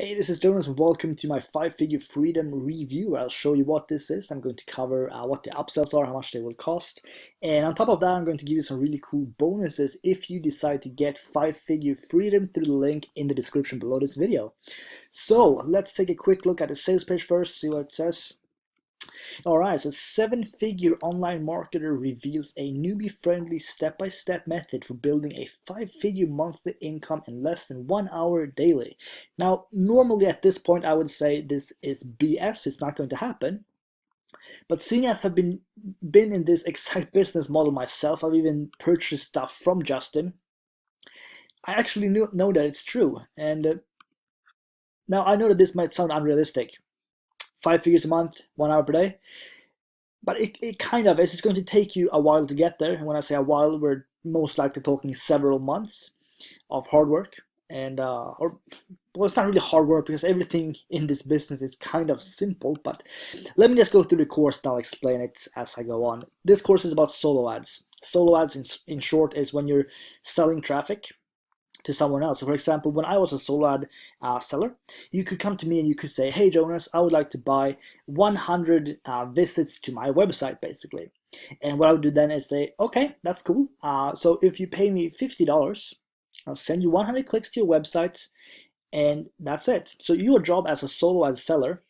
Hey, this is Jonas. Welcome to my 5-figure freedom review. I'll show you what this is. I'm going to cover what the upsells are, how much they will cost. And on top of that, I'm going to give you some really cool bonuses if you decide to get 5-figure freedom through the link in the description below this video. So let's take a quick look at the sales page first, see what it says. Alright, so 7-figure online marketer reveals a newbie-friendly step-by-step method for building a 5-figure monthly income in less than 1 hour daily. Now, normally at this point I would say this is BS, it's not going to happen. But seeing as I've been in this exact business model myself, I've even purchased stuff from Justin, I actually know that it's true. And now I know that this might sound unrealistic. 5 figures a month, 1 hour per day. But it kind of is. It's going to take you a while to get there. And when I say a while, we're most likely talking several months of hard work. And, well, it's not really hard work because everything in this business is kind of simple. But let me just go through the course and I'll explain it as I go on. This course is about solo ads. Solo ads, in short, is when you're selling traffic to someone else. So for example, when I was a solo ad seller, you could come to me and you could say, hey Jonas, I would like to buy 100 visits to my website, basically. And what I would do then is say, okay, that's cool. So if you pay me $50, I'll send you 100 clicks to your website, and that's it. So your job as a solo ad seller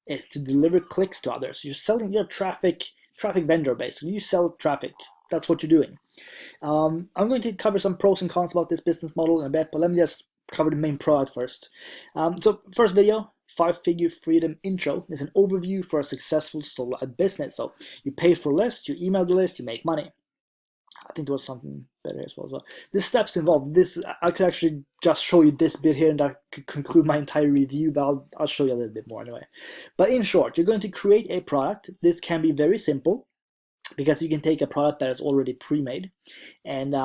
is to deliver clicks to others. You're a traffic vendor, basically. You sell traffic. That's what you're doing. I'm going to cover some pros and cons about this business model in a bit, but let me just cover the main product first. So first video, 5-figure freedom intro, is an overview for a successful solo ad business. So you pay for a list, you email the list, you make money. I think there was something better as well. So the steps involved. I could actually just show you this bit here and that could conclude my entire review, but I'll show you a little bit more anyway. But in short, you're going to create a product. This can be very simple, because you can take a product that is already pre-made. And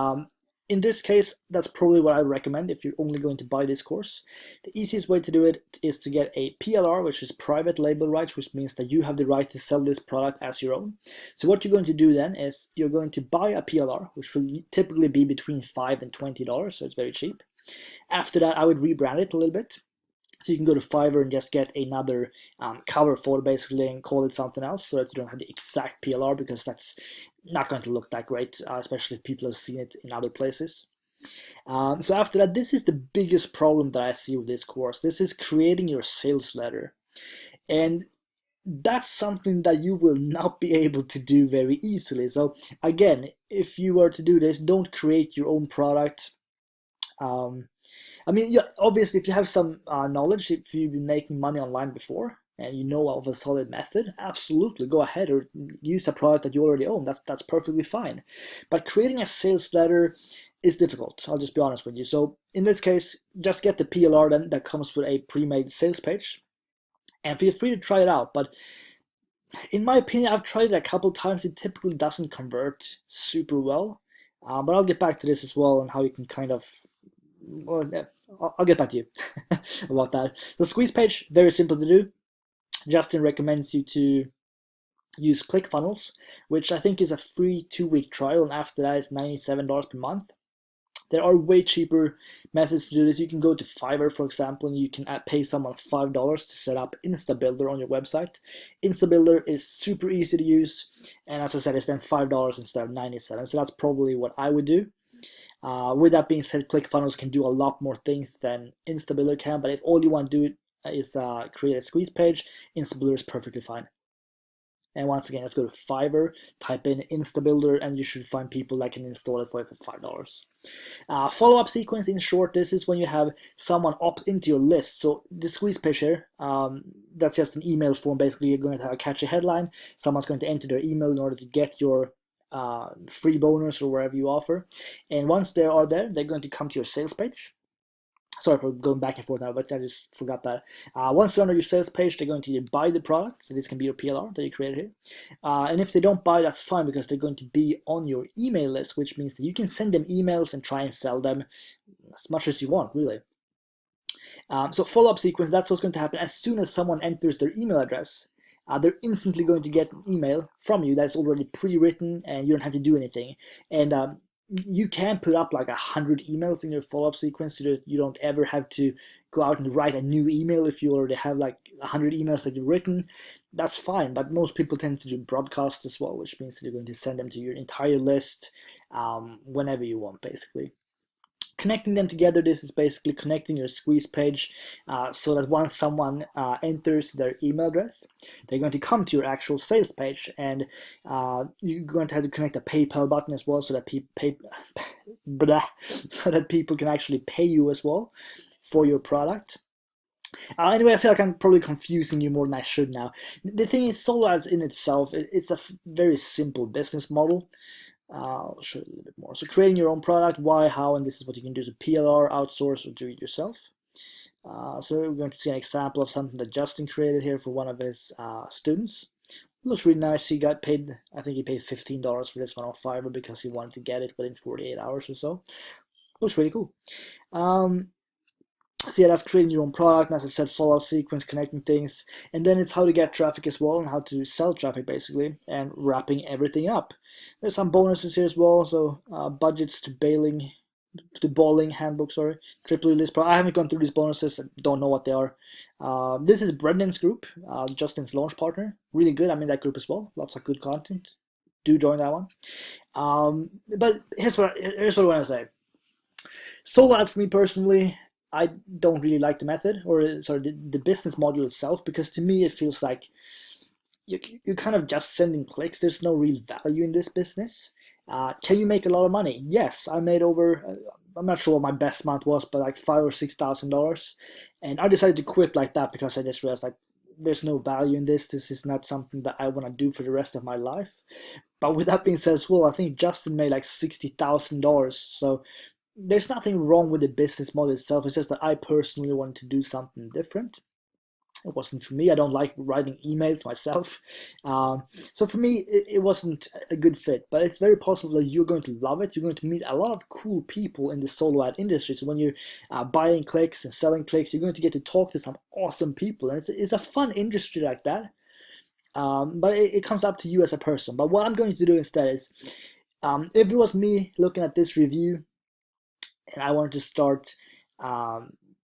in this case, that's probably what I recommend if you're only going to buy this course. The easiest way to do it is to get a PLR, which is private label rights, which means that you have the right to sell this product as your own. So what you're going to do then is you're going to buy a PLR, which will typically be between $5 and $20, so it's very cheap. After that, I would rebrand it a little bit. So you can go to Fiverr and just get another cover photo, basically, and call it something else, so that you don't have the exact PLR, because that's not going to look that great, especially if people have seen it in other places. So after that, this is the biggest problem that I see with this course. This is creating your sales letter. And that's something that you will not be able to do very easily. So again, if you were to do this, don't create your own product. I mean, yeah, obviously, if you have some knowledge, if you've been making money online before and you know of a solid method, absolutely go ahead or use a product that you already own. That's perfectly fine. But creating a sales letter is difficult. I'll just be honest with you. So in this case, just get the PLR then that comes with a pre-made sales page, and feel free to try it out. But in my opinion, I've tried it a couple times. It typically doesn't convert super well. But I'll get back to this as well and how you can kind of, well, I'll get back to you about that. The squeeze page, very simple to do. Justin recommends you to use ClickFunnels, which I think is a free 2-week trial, and after that it's $97 per month. There are way cheaper methods to do this. You can go to Fiverr, for example, and you can pay someone $5 to set up InstaBuilder on your website. InstaBuilder is super easy to use, and as I said, it's then $5 instead of $97. So that's probably what I would do. With that being said, ClickFunnels can do a lot more things than InstaBuilder can, but if all you want to do is create a squeeze page, InstaBuilder is perfectly fine. And once again, let's go to Fiverr, type in InstaBuilder, and you should find people that can install it for $5. Follow-up sequence, in short, this is when you have someone opt into your list. So the squeeze page here, that's just an email form. Basically, you're going to have a catchy headline. Someone's going to enter their email in order to get your free bonus or wherever you offer, and once they are there, they're going to come to your sales page. Sorry for going back and forth now, but I just forgot that. Once they're on your sales page, they're going to either buy the product, so this can be your PLR that you created here, and if they don't buy, that's fine, because they're going to be on your email list, which means that you can send them emails and try and sell them as much as you want, really. So follow-up sequence, that's what's going to happen. As soon as someone enters their email address, they're instantly going to get an email from you that's already pre-written, and you don't have to do anything. And you can put up like 100 emails in your follow-up sequence so that you don't ever have to go out and write a new email if you already have like 100 emails that you've written. That's fine, but most people tend to do broadcasts as well, which means that you're going to send them to your entire list whenever you want, basically. Connecting them together, this is basically connecting your squeeze page so that once someone enters their email address, they're going to come to your actual sales page, and you're going to have to connect a PayPal button as well so that so that people can actually pay you as well for your product. Anyway, I feel like I'm probably confusing you more than I should now. The thing is, solo ads in itself, it's a very simple business model. I'll show you a little bit more. So creating your own product, why, how, and this is what you can do. So PLR, outsource, or do it yourself. So we're going to see an example of something that Justin created here for one of his students. It looks really nice. He got paid, I think he paid $15 for this one on Fiverr because he wanted to get it within 48 hours or so. Looks really cool. So yeah, that's creating your own product, and as I said, follow-up sequence, connecting things, and then it's how to get traffic as well, and how to sell traffic basically, and wrapping everything up. There's some bonuses here as well, so budgets to bowling handbook, sorry, triple list pro. I haven't gone through these bonuses, I don't know what they are. This is Brendan's group, Justin's launch partner, really good. I'm in that group as well, lots of good content. Do join that one. But here's what I want to say. Solo ads for me personally, I don't really like the method, or sorry, the business model itself, because to me it feels like you're kind of just sending clicks. There's no real value in this business. Can you make a lot of money? Yes, I made over, I'm not sure what my best month was, but like $5,000 or $6,000. And I decided to quit like that because I just realized like there's no value in this. This is not something that I want to do for the rest of my life. But with that being said as well, I think Justin made like $60,000. So there's nothing wrong with the business model itself. It's just that I personally wanted to do something different. It wasn't for me. I don't like writing emails myself. So for me, it wasn't a good fit. But it's very possible that you're going to love it. You're going to meet a lot of cool people in the solo ad industry. So when you're buying clicks and selling clicks, you're going to get to talk to some awesome people. And it's a fun industry like that. But it comes up to you as a person. But what I'm going to do instead is, if it was me looking at this review, and I wanted to start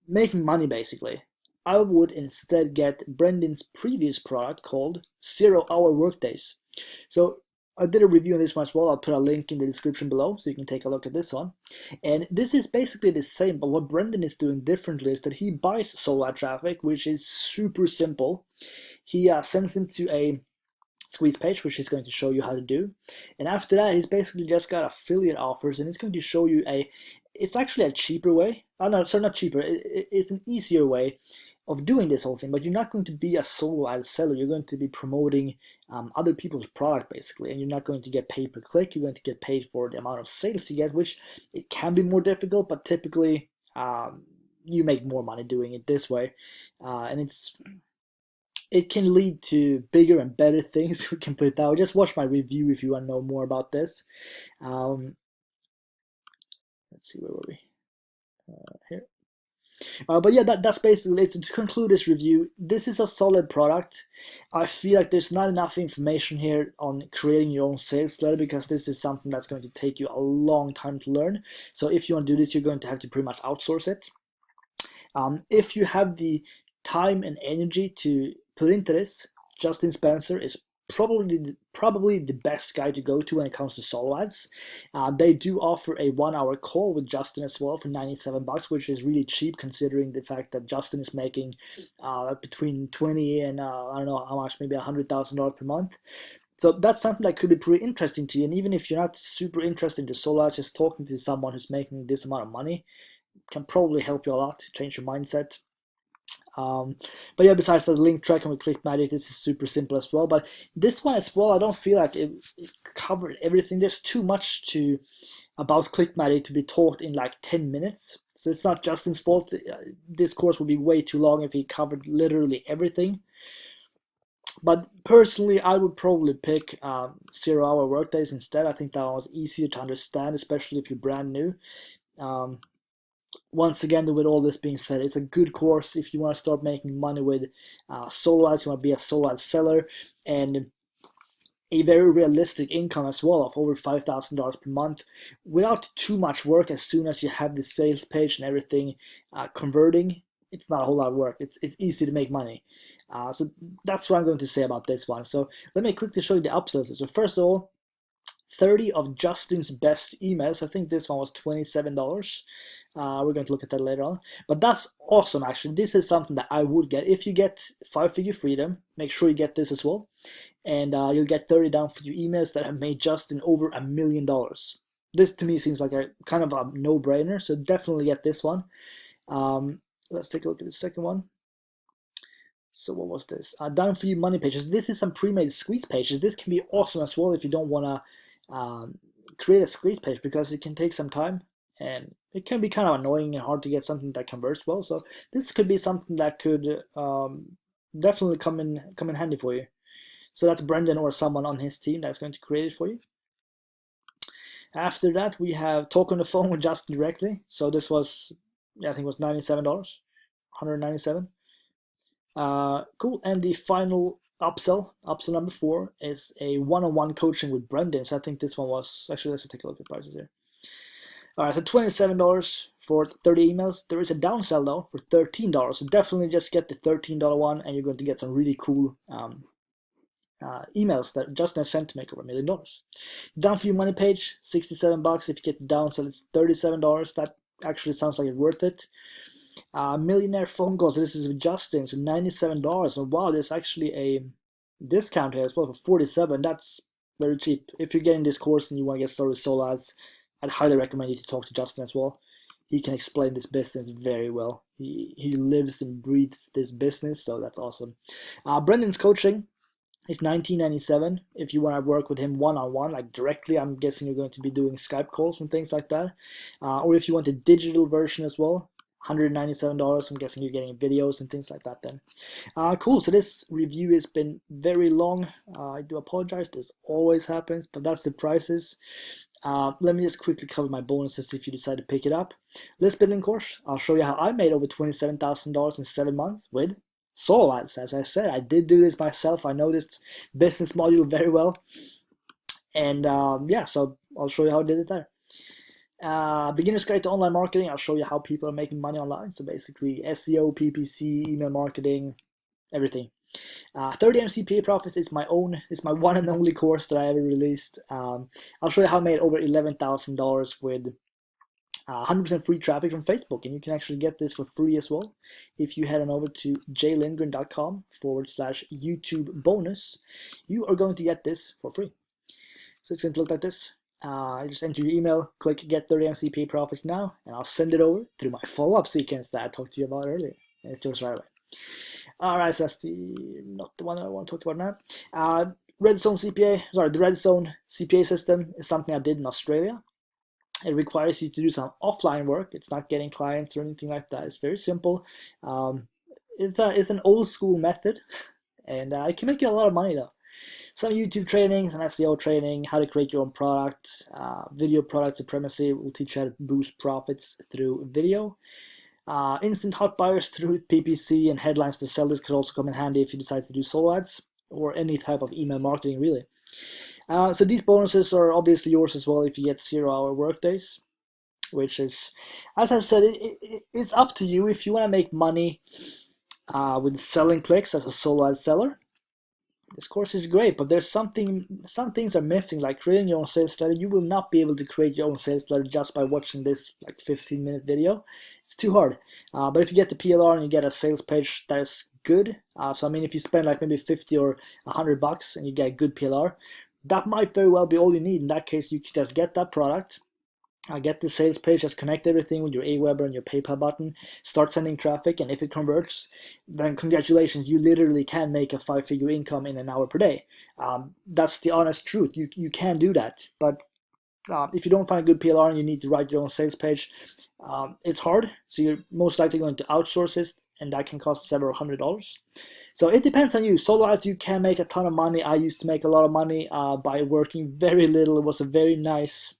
making money basically, I would instead get Brendan's previous product called 0 Hour Workdays. So I did a review on this one as well. I'll put a link in the description below so you can take a look at this one. And this is basically the same, but what Brendan is doing differently is that he buys solo ad traffic, which is super simple. He sends them to a squeeze page, which he's going to show you how to do. And after that, he's basically just got affiliate offers, and it's going to show you it's actually a cheaper way. Oh no, sorry, not cheaper. It's an easier way of doing this whole thing, but you're not going to be a solo ad seller. You're going to be promoting other people's product basically, and you're not going to get paid per click. You're going to get paid for the amount of sales you get, which it can be more difficult, but typically you make more money doing it this way, and it can lead to bigger and better things. We can put it that way. Just watch my review if you want to know more about this. Let's see, where were we? Here. But yeah, that's basically it. So to conclude this review, this is a solid product. I feel like there's not enough information here on creating your own sales letter, because this is something that's going to take you a long time to learn. So if you want to do this, you're going to have to pretty much outsource it. If you have the time and energy to put into this, Justin Spencer is probably the best guy to go to when it comes to solo ads. They do offer a 1-hour call with Justin as well for $97, which is really cheap considering the fact that Justin is making between 20 and I don't know how much, maybe $100,000 per month. So that's something that could be pretty interesting to you. And even if you're not super interested in the solo ads, just talking to someone who's making this amount of money can probably help you a lot, change your mindset. But yeah, besides the link tracking with ClickMagick, this is super simple as well. But this one as well, I don't feel like it covered everything. There's too much about ClickMagick to be taught in like 10 minutes. So it's not Justin's fault. This course would be way too long if he covered literally everything. But personally, I would probably pick 0 Hour Workdays instead. I think that one was easier to understand, especially if you're brand new. Once again, with all this being said, it's a good course if you want to start making money with solo ads. You want to be a solo ad seller, and a very realistic income as well of over $5,000 per month without too much work. As soon as you have the sales page and everything converting, it's not a whole lot of work. It's easy to make money. So that's what I'm going to say about this one. So let me quickly show you the upsells. So first of all, 30 of Justin's best emails. I think this one was $27. We're going to look at that later on. But that's awesome, actually. This is something that I would get. If you get 5-figure freedom, make sure you get this as well. And you'll get 30 down for your emails that have made Justin over $1 million. This to me seems like a kind of a no-brainer, so definitely get this one. Let's take a look at the second one. So what was this? Down for you money pages. This is some pre-made squeeze pages. This can be awesome as well if you don't want to create a squeeze page, because it can take some time and it can be kind of annoying and hard to get something that converts well. So this could be something that could definitely come in handy for you. So that's Brendan or someone on his team that's going to create it for you. After that, we have talk on the phone with Justin directly. So this was, I think it was $97, $197. Cool. And the final upsell number 4, is a one-on-one coaching with Brendan. So I think this one was, actually, let's take a look at prices here. All right, so $27 for 30 emails. There is a downsell though for $13. So definitely just get the $13 one, and you're going to get some really cool emails that Justin has sent to make over $1 million. Down for you money page, $67. If you get the downsell, it's $37. That actually sounds like it's worth it. Millionaire phone calls. This is with Justin, so $97. And wow, there's actually a discount here as well for $47. That's very cheap. If you're getting this course and you want to get started with solo ads, I'd highly recommend you to talk to Justin as well. He can explain this business very well. He lives and breathes this business, so that's awesome. Brendan's coaching is $19.97 if you want to work with him one-on-one, like directly. I'm guessing you're going to be doing Skype calls and things like that. Or if you want a digital version as well, $197. I'm guessing you're getting videos and things like that then. Cool, so this review has been very long. I do apologize, this always happens, but that's the prices. Let me just quickly cover my bonuses if you decide to pick it up. List building course, I'll show you how I made over $27,000 in 7 months with solo ads. As I said, I did do this myself. I know this business module very well. And yeah, so I'll show you how I did it there. Beginner's Guide to Online Marketing, I'll show you how people are making money online. So basically SEO, PPC, email marketing, everything. 30 MCPA Profits is my one and only course that I ever released. I'll show you how I made over $11,000 with 100% free traffic from Facebook, and you can actually get this for free as well if you head on over to jlindgren.com/YouTube bonus. You are going to get this for free. So it's going to look like this. Just enter your email, click get 30 MCPA Profits now, and I'll send it over through my follow-up sequence that I talked to you about earlier, and it's yours right away. All right, so that's not the one that I want to talk about now. The Red Zone CPA system is something I did in Australia. It requires you to do some offline work. It's not getting clients or anything like that. It's very simple. It's an old school method, and it can make you a lot of money though. Some YouTube training, some SEO training, how to create your own product, video product supremacy. We'll teach you how to boost profits through video. Instant hot buyers through PPC and headlines to sell. This could also come in handy if you decide to do solo ads or any type of email marketing really. So these bonuses are obviously yours as well if you get 0-hour workdays, which is, as I said, it's up to you. If you want to make money with selling clicks as a solo ad seller, this course is great, but there's some things are missing, like creating your own sales letter. You will not be able to create your own sales letter just by watching this like 15-minute video. It's too hard. But if you get the PLR and you get a sales page that is good, so I mean, if you spend like maybe 50 or $100 and you get a good PLR, that might very well be all you need. In that case, you can just get that product, get the sales page, just connect everything with your Aweber and your PayPal button, start sending traffic, and if it converts, then congratulations, you literally can make a 5-figure income in an hour per day. That's the honest truth. You can do that, but if you don't find a good PLR and you need to write your own sales page, it's hard, so you're most likely going to outsource it, and that can cost several $100s. So it depends on you. Solo ads, you can make a ton of money. I used to make a lot of money by working very little. It was a very nice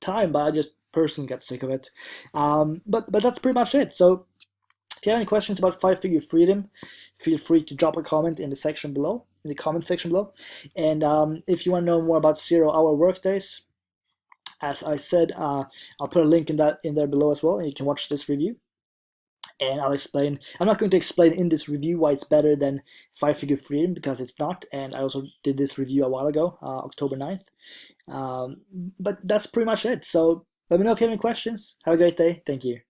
time, but I just personally got sick of it. But that's pretty much it. So if you have any questions about 5-figure freedom, feel free to drop a comment in the section below. in the comment section below. And if you want to know more about 0-hour workdays, as I said, I'll put a link in there below as well, and you can watch this review. And I'll explain. I'm not going to explain in this review why it's better than 5-figure freedom, because it's not. And I also did this review a while ago, October 9th. But that's pretty much it. So let me know if you have any questions. Have a great day. Thank you.